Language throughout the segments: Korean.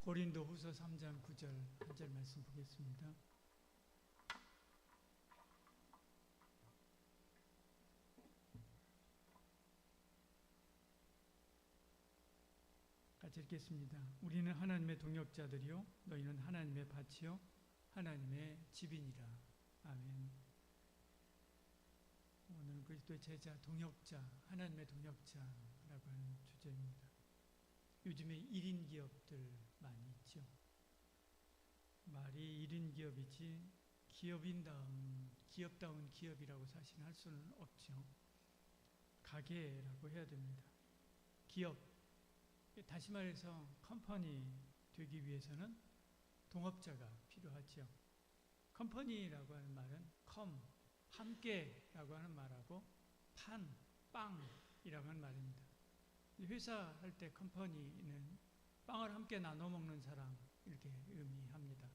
고린도후서 3장 9절 한 절 말씀 보겠습니다. 같이 읽겠습니다. 우리는 하나님의 동역자들이요 너희는 하나님의 밭이요 하나님의 집이니라. 아멘. 오늘 그리스도의 제자, 동역자, 하나님의 동역자라고 하는 주제입니다. 요즘에 1인 기업들 많이 있죠. 말이 1인 기업이지 기업다운 기업이라고 사실 할 수는 없죠. 가게라고 해야 됩니다. 기업, 다시 말해서 컴퍼니 되기 위해서는 동업자가 필요하죠. 컴퍼니라고 하는 말은 함께라고 하는 말하고 빵이라고 하는 말입니다. 회사 할 때 컴퍼니는 빵을 함께 나눠 먹는 사람 이렇게 의미합니다.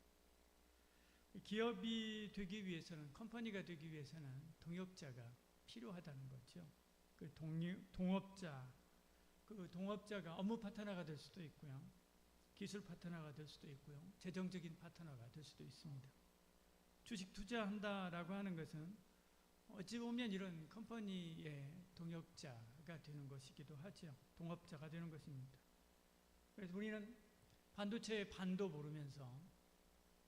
기업이 되기 위해서는, 컴퍼니가 되기 위해서는 동역자가 필요하다는 거죠. 그 동업자, 그 동업자가 업무 파트너가 될 수도 있고요, 기술 파트너가 될 수도 있고요, 재정적인 파트너가 될 수도 있습니다. 주식 투자한다라고 하는 것은 어찌 보면 이런 컴퍼니의 동역자가 되는 것이기도 하죠. 동업자가 되는 것입니다. 그래서 우리는 반도체의 반도 모르면서,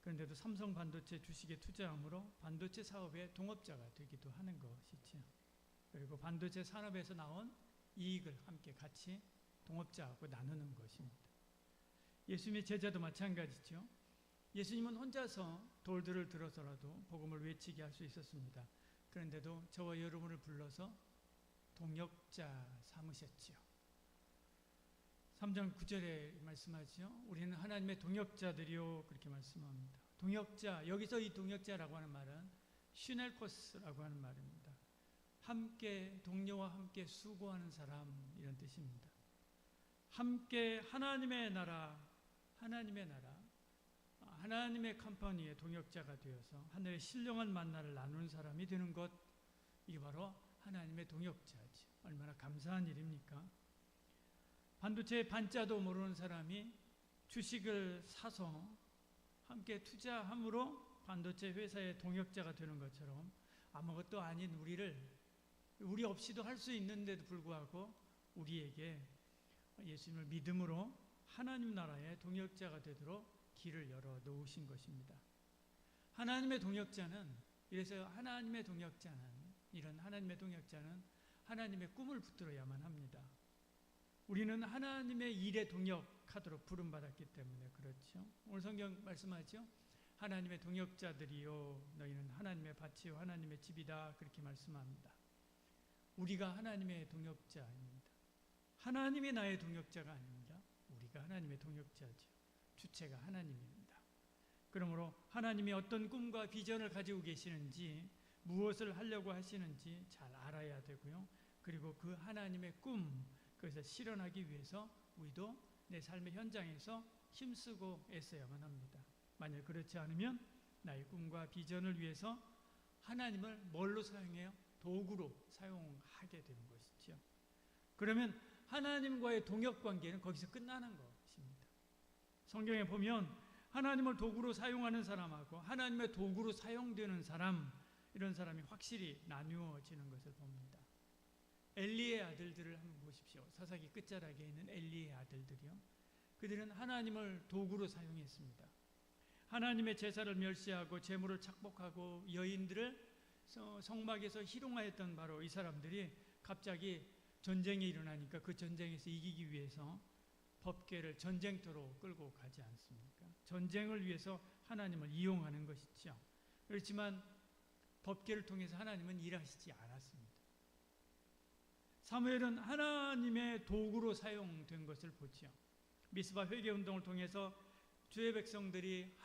그런데도 삼성 반도체 주식에 투자함으로 반도체 사업의 동업자가 되기도 하는 것이죠. 그리고 반도체 산업에서 나온 이익을 함께 같이 동업자하고 나누는 것입니다. 예수님의 제자도 마찬가지죠. 예수님은 혼자서 돌들을 들어서라도 복음을 외치게 할 수 있었습니다. 그런데도 저와 여러분을 불러서 동역자 삼으셨지요. 3장 9절에 말씀하죠. 우리는 하나님의 동역자들이요, 그렇게 말씀합니다. 동역자, 여기서 이 동역자라고 하는 말은 시넬코스라고 하는 말입니다. 함께, 동료와 함께 수고하는 사람, 이런 뜻입니다. 함께 하나님의 나라, 하나님의 컴퍼니의 동역자가 되어서 하늘의 신령한 만나를 나누는 사람이 되는 것, 이게 바로 하나님의 동역자죠. 얼마나 감사한 일입니까? 반도체의 반자도 모르는 사람이 주식을 사서 함께 투자함으로 반도체 회사의 동역자가 되는 것처럼 아무것도 아닌 우리 없이도 할 수 있는데도 불구하고 우리에게 예수님을 믿음으로 하나님 나라의 동역자가 되도록 길을 열어 놓으신 것입니다. 하나님의 동역자는, 이래서 하나님의 동역자는, 이런 하나님의 동역자는 하나님의 꿈을 붙들어야만 합니다. 우리는 하나님의 일에 동역하도록 부름받았기 때문에 그렇죠. 오늘 성경 말씀하죠. 하나님의 동역자들이요 너희는 하나님의 밭이요 하나님의 집이다, 그렇게 말씀합니다. 우리가 하나님의 동역자입니다. 하나님이 나의 동역자가 아닙니다. 우리가 하나님의 동역자죠. 주체가 하나님입니다. 그러므로 하나님이 어떤 꿈과 비전을 가지고 계시는지, 무엇을 하려고 하시는지 잘 알아야 되고요. 그리고 그 하나님의 꿈, 그것을 실현하기 위해서 우리도 내 삶의 현장에서 힘쓰고 애써야만 합니다. 만약 그렇지 않으면 나의 꿈과 비전을 위해서 하나님을 뭘로 사용해요? 도구로 사용하게 되는 것이죠. 그러면 하나님과의 동역관계는 거기서 끝나는 것입니다. 성경에 보면 하나님을 도구로 사용하는 사람하고 하나님의 도구로 사용되는 사람, 이런 사람이 확실히 나누어지는 것을 봅니다. 엘리의 아들들을 한번 보십시오. 사사기 끝자락에 있는 엘리의 아들들이요, 그들은 하나님을 도구로 사용했습니다. 하나님의 제사를 멸시하고 제물을 착복하고 여인들을 성막에서 희롱하였던 바로 이 사람들이 갑자기 전쟁이 일어나니까 그 전쟁에서 이기기 위해서 법궤를 전쟁터로 끌고 가지 않습니까? 전쟁을 위해서 하나님을 이용하는 것이죠. 그렇지만 법궤를 통해서 하나님은 일하시지 않았습니다. 사무엘은 하나님의 도구로 사용된 것을 보죠. 미스바 회개운동을 통해서 주의 백성들이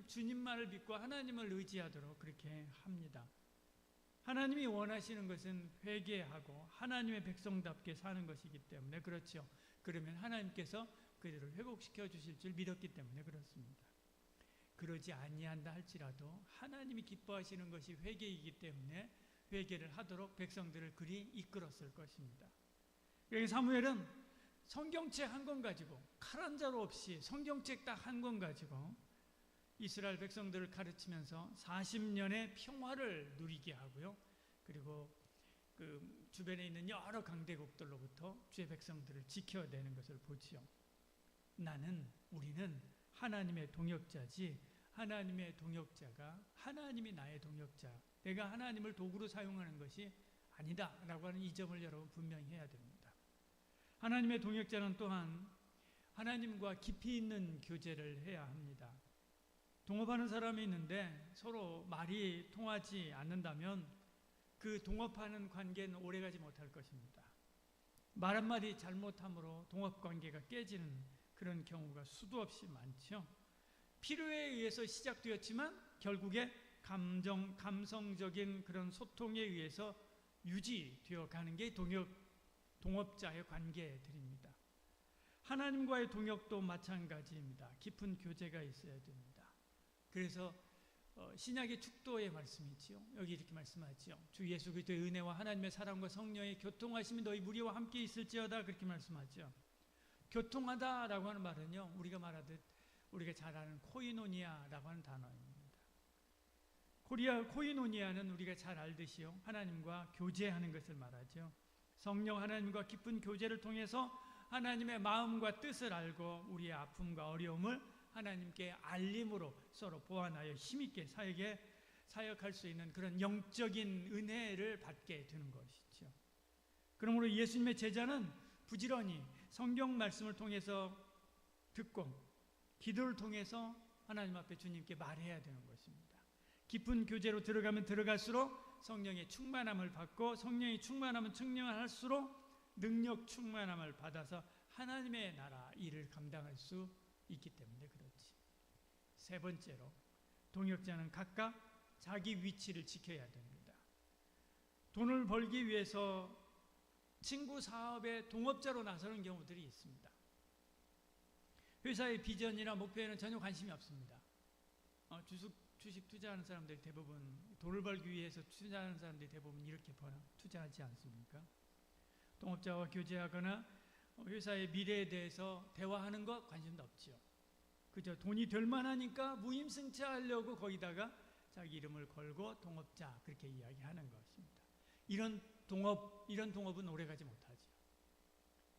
주님만을 믿고 하나님을 의지하도록 그렇게 합니다. 하나님이 원하시는 것은 회개하고 하나님의 백성답게 사는 것이기 때문에 그렇죠. 그러면 하나님께서 그들을 회복시켜 주실 줄 믿었기 때문에 그렇습니다. 그러지 아니한다 할지라도 하나님이 기뻐하시는 것이 회개이기 때문에 회개를 하도록 백성들을 그리 이끌었을 것입니다. 그러니까 사무엘은 성경책 한 권 가지고, 칼 한 자루 없이 성경책 딱 한 권 가지고 이스라엘 백성들을 가르치면서 40년의 평화를 누리게 하고요. 그리고 그 주변에 있는 여러 강대국들로부터 주의 백성들을 지켜내는 것을 보지요. 우리는 하나님의 동역자지, 하나님의 동역자가 하나님이 나의 동역자, 내가 하나님을 도구로 사용하는 것이 아니다 라고 하는 이 점을 여러분 분명히 해야 됩니다. 하나님의 동역자는 또한 하나님과 깊이 있는 교제를 해야 합니다. 동업하는 사람이 있는데 서로 말이 통하지 않는다면 그 동업하는 관계는 오래가지 못할 것입니다. 말 한마디 잘못함으로 동업관계가 깨지는 그런 경우가 수도 없이 많죠. 필요에 의해서 시작되었지만 결국에 감성적인 그런 소통에 의해서 유지되어 가는 게 동업자의 관계들입니다. 하나님과의 동역도 마찬가지입니다. 깊은 교제가 있어야 됩니다. 그래서 신약의 축도의 말씀이지요. 여기 이렇게 말씀하지요. 주 예수 그리스도의 은혜와 하나님의 사랑과 성령의 교통하심이 너희 무리와 함께 있을지어다, 그렇게 말씀하죠. 교통하다라고 하는 말은요, 우리가 말하듯 우리가 잘 아는 코이노니아라고 하는 단어입니다. 코이노니아는 우리가 잘 알듯이요, 하나님과 교제하는 것을 말하죠. 성령 하나님과 깊은 교제를 통해서 하나님의 마음과 뜻을 알고 우리의 아픔과 어려움을 하나님께 알림으로 서로 보완하여 힘있게 사역할 수 있는 그런 영적인 은혜를 받게 되는 것이죠. 그러므로 예수님의 제자는 부지런히 성경 말씀을 통해서 듣고 기도를 통해서 하나님 앞에 주님께 말해야 되는 것입니다. 깊은 교제로 들어가면 들어갈수록 성령의 충만함을 받고, 성령의 충만함은 충만할수록 능력 충만함을 받아서 하나님의 나라 일을 감당할 수 있기 때문에 그렇지. 세 번째로, 동역자는 각각 자기 위치를 지켜야 됩니다. 돈을 벌기 위해서 친구 사업에 동업자로 나서는 경우들이 있습니다. 회사의 비전이나 목표에는 전혀 관심이 없습니다. 주식 투자하는 사람들이 대부분, 돈을 벌기 위해서 투자하는 사람들이 대부분 이렇게 투자하지 않습니까? 동업자와 교제하거나 회사의 미래에 대해서 대화하는 것 관심도 없죠. 그저 돈이 될 만하니까 무임승차하려고 거기다가 자기 이름을 걸고 동업자, 그렇게 이야기하는 것입니다. 이런 동업은 오래가지 못하죠.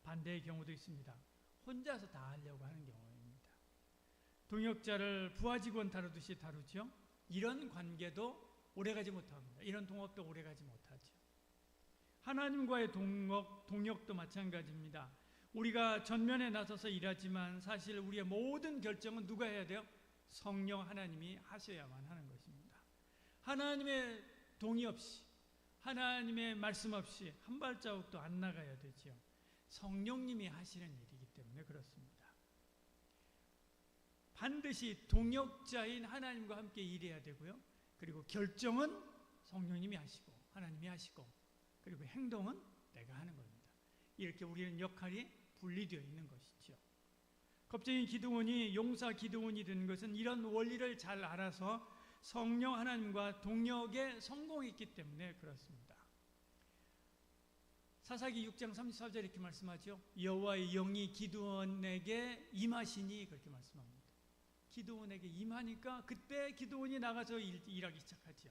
반대의 경우도 있습니다. 혼자서 다 하려고 하는 경우입니다. 동역자를 부하 직원 다루듯이 다루죠. 이런 관계도 오래가지 못합니다. 이런 동업도 오래가지 못하죠. 하나님과의 동역도 마찬가지입니다. 우리가 전면에 나서서 일하지만 사실 우리의 모든 결정은 누가 해야 돼요? 성령 하나님이 하셔야만 하는 것입니다. 하나님의 동의 없이, 하나님의 말씀 없이 한 발자국도 안 나가야 되죠. 성령님이 하시는 일이기 때문에 그렇습니다. 반드시 동역자인 하나님과 함께 일해야 되고요. 그리고 결정은 성령님이 하시고 하나님이 하시고, 그리고 행동은 내가 하는 겁니다. 이렇게 우리는 역할이 분리되어 있는 것이죠. 겁쟁이 기드온이 용사 기드온이 된 것은 이런 원리를 잘 알아서 성령 하나님과 동역에 성공했기 때문에 그렇습니다. 사사기 6장 34절 이렇게 말씀하죠. 여호와의 영이 기드온에게 임하시니, 그렇게 말씀합니다. 기드온에게 임하니까 그때 기드온이 나가서 일하기 시작하죠.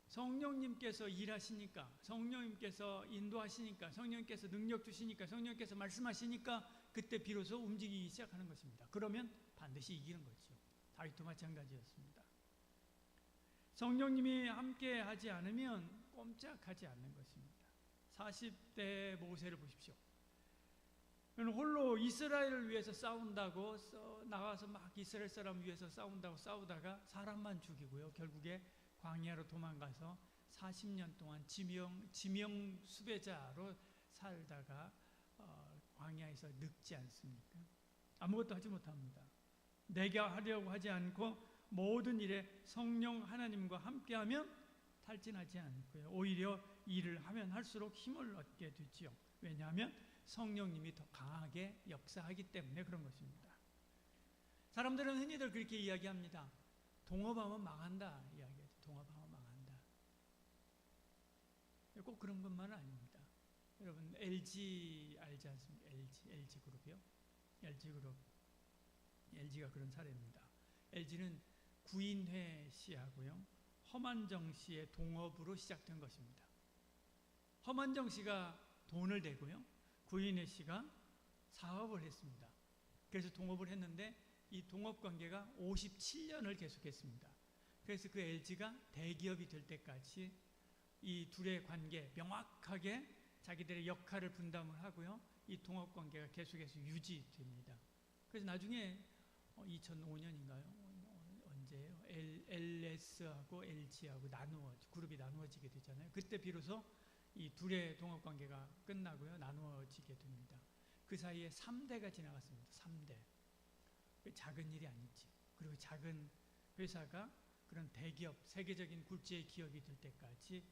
성령님께서 일하시니까, 성령님께서 인도하시니까, 성령님께서 능력 주시니까, 성령님께서 말씀하시니까 그때 비로소 움직이기 시작하는 것입니다. 그러면 반드시 이기는 거죠. 다윗도 마찬가지였습니다. 성령님이 함께 하지 않으면 꼼짝하지 않는 것입니다. 40대 모세를 보십시오. 홀로 이스라엘을 위해서 싸운다고 나가서 막 이스라엘 사람 위해서 싸운다고 싸우다가 사람만 죽이고요. 결국에 광야로 도망가서 40년 동안 지명 수배자로 살다가 광야에서 늙지 않습니까? 아무것도 하지 못합니다. 내가 하려고 하지 않고 모든 일에 성령 하나님과 함께하면 탈진하지 않고요. 오히려 일을 하면 할수록 힘을 얻게 되지요. 왜냐하면 성령님이 더 강하게 역사하기 때문에 그런 것입니다. 사람들은 흔히들 그렇게 이야기합니다. 동업하면 망한다 이야기하죠. 동업하면 망한다. 꼭 그런 것만은 아닙니다. 여러분 LG 알지 않습니까? LG 그룹이요. LG 그룹. LG가 그런 사례입니다. LG는 구인회 씨하고요, 허만정 씨의 동업으로 시작된 것입니다. 허만정 씨가 돈을 대고요, 구인회 씨가 사업을 했습니다. 그래서 동업을 했는데 이 동업 관계가 57년을 계속했습니다. 그래서 그 LG가 대기업이 될 때까지 이 둘의 관계 명확하게 자기들의 역할을 분담을 하고요, 이 동업 관계가 계속해서 유지됩니다. 그래서 나중에 2005년인가요? 언제예요? LS하고 LG하고 그룹이 나누어지게 되잖아요. 그때 비로소 이 둘의 동업 관계가 끝나고요, 나누어지게 됩니다. 그 사이에 3대가 지나갔습니다. 3대. 작은 일이 아니지. 그리고 작은 회사가 그런 대기업, 세계적인 굴지의 기업이 될 때까지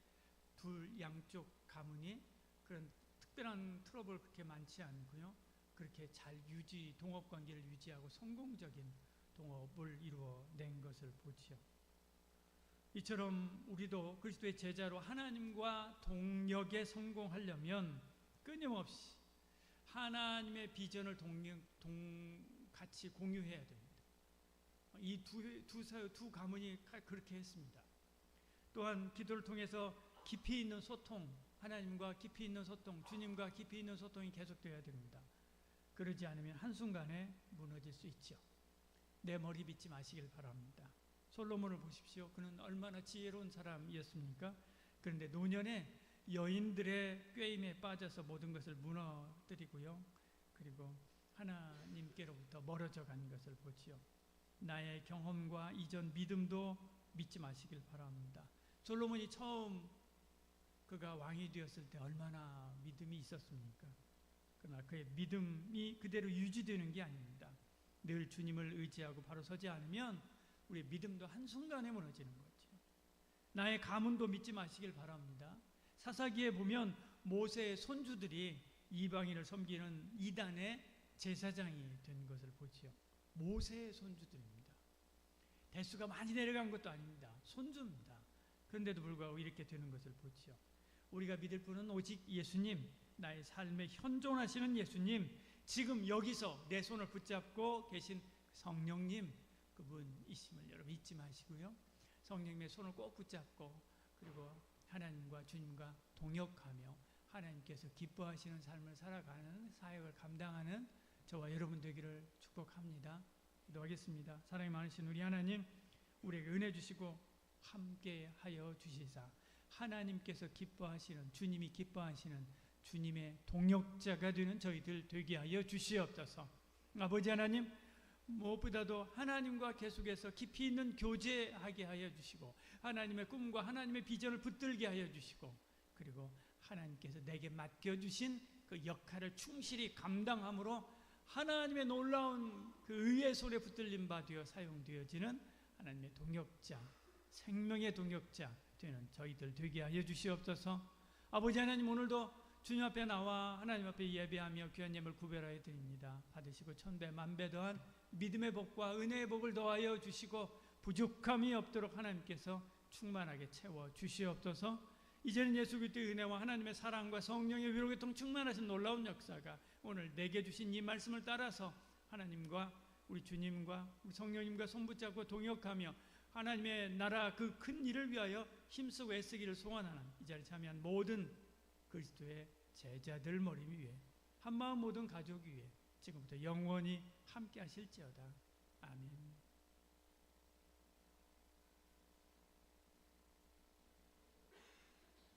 둘 양쪽 가문이 그런 특별한 트러블 그렇게 많지 않고요, 그렇게 잘 동업 관계를 유지하고 성공적인 동업을 이루어낸 것을 보지요. 이처럼 우리도 그리스도의 제자로 하나님과 동역에 성공하려면 끊임없이 하나님의 비전을 같이 공유해야 됩니다. 이 두 가문이 그렇게 했습니다. 또한 기도를 통해서 깊이 있는 소통, 하나님과 깊이 있는 소통, 주님과 깊이 있는 소통이 계속되어야 됩니다. 그러지 않으면 한순간에 무너질 수 있죠. 내 머리 믿지 마시길 바랍니다. 솔로몬을 보십시오. 그는 얼마나 지혜로운 사람이었습니까? 그런데 노년에 여인들의 꾀임에 빠져서 모든 것을 무너뜨리고요, 그리고 하나님께로부터 멀어져 간 것을 보지요. 나의 경험과 이전 믿음도 믿지 마시길 바랍니다. 솔로몬이 처음 그가 왕이 되었을 때 얼마나 믿음이 있었습니까? 그러나 그의 믿음이 그대로 유지되는 게 아닙니다. 늘 주님을 의지하고 바로 서지 않으면 우리의 믿음도 한순간에 무너지는 거죠. 나의 가문도 믿지 마시길 바랍니다. 사사기에 보면 모세의 손주들이 이방인을 섬기는 이단의 제사장이 된 것을 보지요. 모세의 손주들입니다. 대수가 많이 내려간 것도 아닙니다. 손주입니다. 그런데도 불구하고 이렇게 되는 것을 보지요. 우리가 믿을 분은 오직 예수님, 나의 삶에 현존하시는 예수님, 지금 여기서 내 손을 붙잡고 계신 성령님, 그분이심을 여러분 잊지 마시고요, 성령님의 손을 꼭 붙잡고 그리고 하나님과 주님과 동역하며 하나님께서 기뻐하시는 삶을 살아가는 사역을 감당하는 저와 여러분 되기를 축복합니다. 기도하겠습니다. 사랑이 많으신 우리 하나님, 우리에게 은혜 주시고 함께하여 주시사 하나님께서 기뻐하시는, 주님이 기뻐하시는 주님의 동역자가 되는 저희들 되게 하여 주시옵소서. 아버지 하나님, 무엇보다도 하나님과 계속해서 깊이 있는 교제하게 하여 주시고 하나님의 꿈과 하나님의 비전을 붙들게 하여 주시고 그리고 하나님께서 내게 맡겨주신 그 역할을 충실히 감당함으로 하나님의 놀라운 그 의의 손에 붙들린 바 되어 사용되어지는 하나님의 동역자, 생명의 동역자 되는 저희들 되게 하여 주시옵소서. 아버지 하나님, 오늘도 주님 앞에 나와 하나님 앞에 예배하며 귀한 예물 구별하여 드립니다. 받으시고 천배 만배 더한 믿음의 복과 은혜의 복을 더하여 주시고 부족함이 없도록 하나님께서 충만하게 채워 주시옵소서. 이제는 예수 그리스도의 은혜와 하나님의 사랑과 성령의 위로교통 충만하신 놀라운 역사가 오늘 내게 주신 이 말씀을 따라서 하나님과 우리 주님과 우리 성령님과 손붙잡고 동역하며 하나님의 나라 그 큰 일을 위하여 힘쓰고 애쓰기를 소원하는 이 자리에 참여한 모든 그리스도의 제자들 머리 위에, 한마음 모든 가족 위에 지금부터 영원히 함께 하실지어다. 아멘.